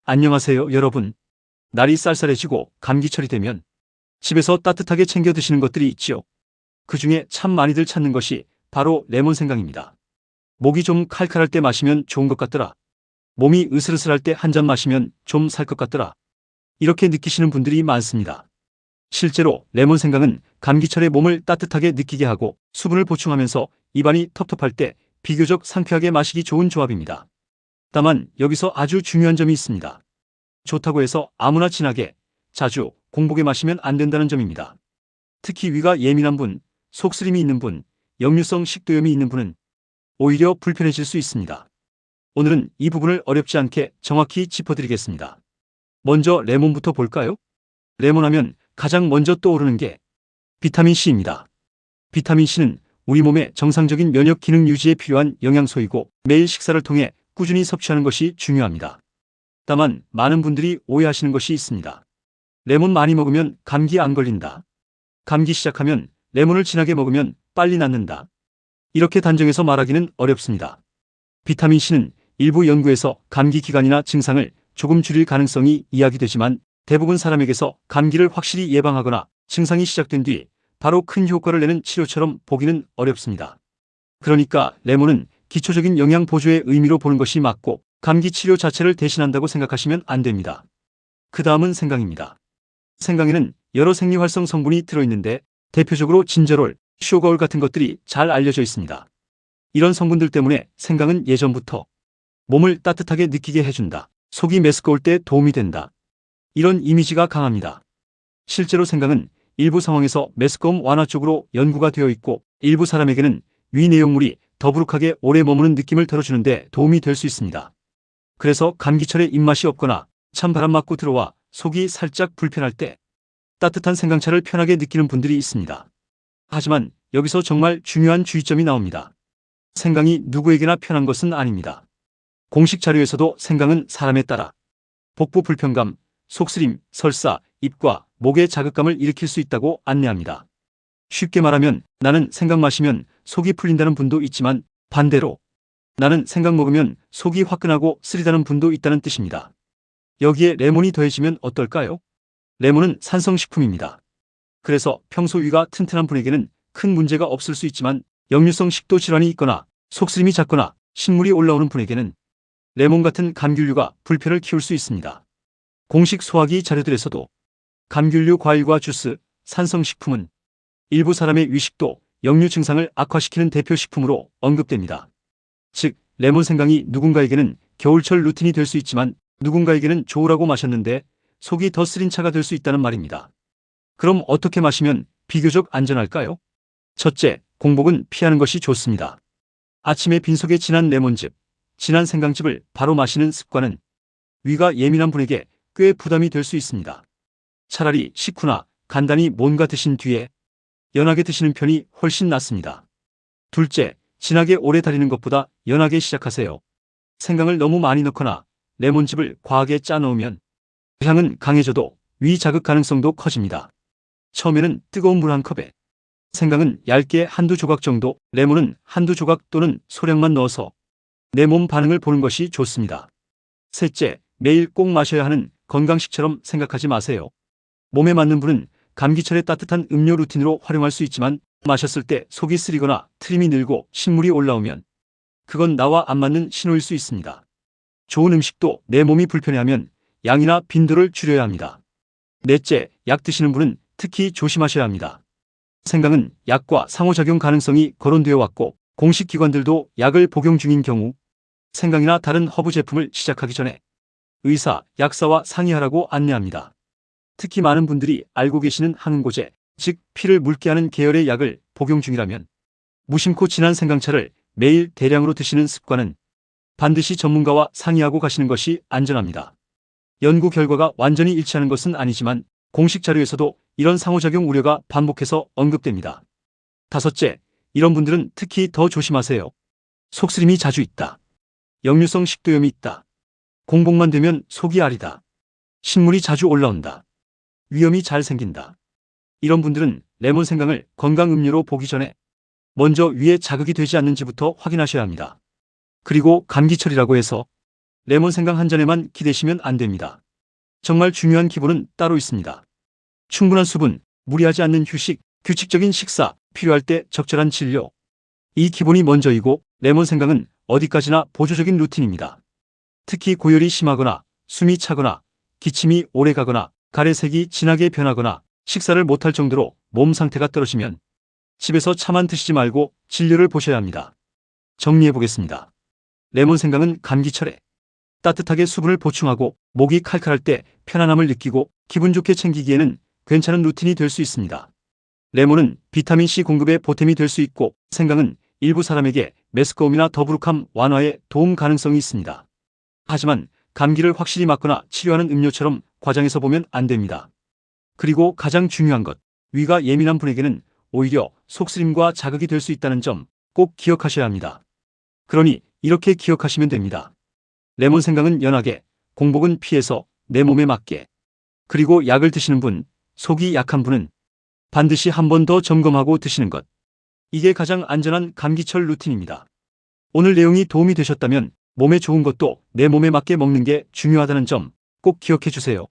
안녕하세요, 여러분. 날이 쌀쌀해지고 감기철이 되면 집에서 따뜻하게 챙겨 드시는 것들이 있지요. 그 중에 참 많이들 찾는 것이 바로 레몬 생강입니다. 목이 좀 칼칼할 때 마시면 좋은 것 같더라. 몸이 으슬으슬할 때 한 잔 마시면 좀 살 것 같더라. 이렇게 느끼시는 분들이 많습니다. 실제로 레몬 생강은 감기철에 몸을 따뜻하게 느끼게 하고 수분을 보충하면서 입안이 텁텁할 때 비교적 상쾌하게 마시기 좋은 조합입니다. 다만 여기서 아주 중요한 점이 있습니다. 좋다고 해서 아무나 진하게, 자주, 공복에 마시면 안 된다는 점입니다. 특히 위가 예민한 분, 속쓰림이 있는 분, 역류성 식도염이 있는 분은 오히려 불편해질 수 있습니다. 오늘은 이 부분을 어렵지 않게 정확히 짚어드리겠습니다. 먼저 레몬부터 볼까요? 레몬하면 가장 먼저 떠오르는 게 비타민C입니다. 비타민C는 우리 몸의 정상적인 면역 기능 유지에 필요한 영양소이고 매일 식사를 통해 꾸준히 섭취하는 것이 중요합니다. 다만 많은 분들이 오해하시는 것이 있습니다. 레몬 많이 먹으면 감기 안 걸린다. 감기 시작하면 레몬을 진하게 먹으면 빨리 낫는다. 이렇게 단정해서 말하기는 어렵습니다. 비타민C는 일부 연구에서 감기 기간이나 증상을 조금 줄일 가능성이 이야기되지만 대부분 사람에게서 감기를 확실히 예방하거나 증상이 시작된 뒤 바로 큰 효과를 내는 치료처럼 보기는 어렵습니다. 그러니까 레몬은 기초적인 영양 보조의 의미로 보는 것이 맞고 감기 치료 자체를 대신한다고 생각하시면 안 됩니다. 그 다음은 생강입니다. 생강에는 여러 생리활성 성분이 들어있는데 대표적으로 진저롤, 쇼거울 같은 것들이 잘 알려져 있습니다. 이런 성분들 때문에 생강은 예전부터 몸을 따뜻하게 느끼게 해준다, 속이 메스꺼울 때 도움이 된다, 이런 이미지가 강합니다. 실제로 생강은 일부 상황에서 메스꺼움 완화 쪽으로 연구가 되어 있고 일부 사람에게는 위 내용물이 더부룩하게 오래 머무는 느낌을 덜어주는 데 도움이 될 수 있습니다. 그래서 감기철에 입맛이 없거나 찬바람 맞고 들어와 속이 살짝 불편할 때 따뜻한 생강차를 편하게 느끼는 분들이 있습니다. 하지만 여기서 정말 중요한 주의점이 나옵니다. 생강이 누구에게나 편한 것은 아닙니다. 공식 자료에서도 생강은 사람에 따라 복부 불편감, 속쓰림, 설사, 입과 목의 자극감을 일으킬 수 있다고 안내합니다. 쉽게 말하면 나는 생강 마시면 속이 풀린다는 분도 있지만 반대로 나는 생강 먹으면 속이 화끈하고 쓰리다는 분도 있다는 뜻입니다. 여기에 레몬이 더해지면 어떨까요? 레몬은 산성식품입니다. 그래서 평소 위가 튼튼한 분에게는 큰 문제가 없을 수 있지만 역류성 식도 질환이 있거나 속쓰림이 잦거나 신물이 올라오는 분에게는 레몬 같은 감귤류가 불편을 키울 수 있습니다. 공식 소화기 자료들에서도 감귤류 과일과 주스, 산성식품은 일부 사람의 위식도, 역류 증상을 악화시키는 대표 식품으로 언급됩니다. 즉, 레몬 생강이 누군가에게는 겨울철 루틴이 될 수 있지만 누군가에게는 좋으라고 마셨는데 속이 더 쓰린 차가 될 수 있다는 말입니다. 그럼 어떻게 마시면 비교적 안전할까요? 첫째, 공복은 피하는 것이 좋습니다. 아침에 빈속에 진한 레몬즙, 진한 생강즙을 바로 마시는 습관은 위가 예민한 분에게 꽤 부담이 될 수 있습니다. 차라리 식후나 간단히 뭔가 드신 뒤에 연하게 드시는 편이 훨씬 낫습니다. 둘째, 진하게 오래 달이는 것보다 연하게 시작하세요. 생강을 너무 많이 넣거나 레몬즙을 과하게 짜 넣으면 향은 강해져도 위 자극 가능성도 커집니다. 처음에는 뜨거운 물 한 컵에 생강은 얇게 한두 조각 정도, 레몬은 한두 조각 또는 소량만 넣어서 내 몸 반응을 보는 것이 좋습니다. 셋째, 매일 꼭 마셔야 하는 건강식처럼 생각하지 마세요. 몸에 맞는 분은 감기철에 따뜻한 음료 루틴으로 활용할 수 있지만 마셨을 때 속이 쓰리거나 트림이 늘고 신물이 올라오면 그건 나와 안 맞는 신호일 수 있습니다. 좋은 음식도 내 몸이 불편해하면 양이나 빈도를 줄여야 합니다. 넷째, 약 드시는 분은 특히 조심하셔야 합니다. 생강은 약과 상호작용 가능성이 거론되어 왔고 공식 기관들도 약을 복용 중인 경우 생강이나 다른 허브 제품을 시작하기 전에 의사, 약사와 상의하라고 안내합니다. 특히 많은 분들이 알고 계시는 항응고제, 즉 피를 묽게 하는 계열의 약을 복용 중이라면 무심코 진한 생강차를 매일 대량으로 드시는 습관은 반드시 전문가와 상의하고 가시는 것이 안전합니다. 연구 결과가 완전히 일치하는 것은 아니지만 공식 자료에서도 이런 상호작용 우려가 반복해서 언급됩니다. 다섯째, 이런 분들은 특히 더 조심하세요. 속쓰림이 자주 있다. 역류성 식도염이 있다. 공복만 되면 속이 아리다. 신물이 자주 올라온다. 위염이 잘 생긴다. 이런 분들은 레몬 생강을 건강음료로 보기 전에 먼저 위에 자극이 되지 않는지부터 확인하셔야 합니다. 그리고 감기철이라고 해서 레몬 생강 한 잔에만 기대시면 안 됩니다. 정말 중요한 기본은 따로 있습니다. 충분한 수분, 무리하지 않는 휴식, 규칙적인 식사, 필요할 때 적절한 진료. 이 기본이 먼저이고 레몬 생강은 어디까지나 보조적인 루틴입니다. 특히 고열이 심하거나 숨이 차거나 기침이 오래가거나 가래색이 진하게 변하거나 식사를 못할 정도로 몸 상태가 떨어지면 집에서 차만 드시지 말고 진료를 보셔야 합니다. 정리해 보겠습니다. 레몬 생강은 감기철에 따뜻하게 수분을 보충하고 목이 칼칼할 때 편안함을 느끼고 기분 좋게 챙기기에는 괜찮은 루틴이 될 수 있습니다. 레몬은 비타민C 공급에 보탬이 될 수 있고 생강은 일부 사람에게 메스꺼움이나 더부룩함 완화에 도움 가능성이 있습니다. 하지만 감기를 확실히 막거나 치료하는 음료처럼 과장해서 보면 안 됩니다. 그리고 가장 중요한 것, 위가 예민한 분에게는 오히려 속쓰림과 자극이 될 수 있다는 점 꼭 기억하셔야 합니다. 그러니 이렇게 기억하시면 됩니다. 레몬 생강은 연하게, 공복은 피해서 내 몸에 맞게. 그리고 약을 드시는 분, 속이 약한 분은 반드시 한 번 더 점검하고 드시는 것. 이게 가장 안전한 감기철 루틴입니다. 오늘 내용이 도움이 되셨다면 몸에 좋은 것도 내 몸에 맞게 먹는 게 중요하다는 점 꼭 기억해 주세요.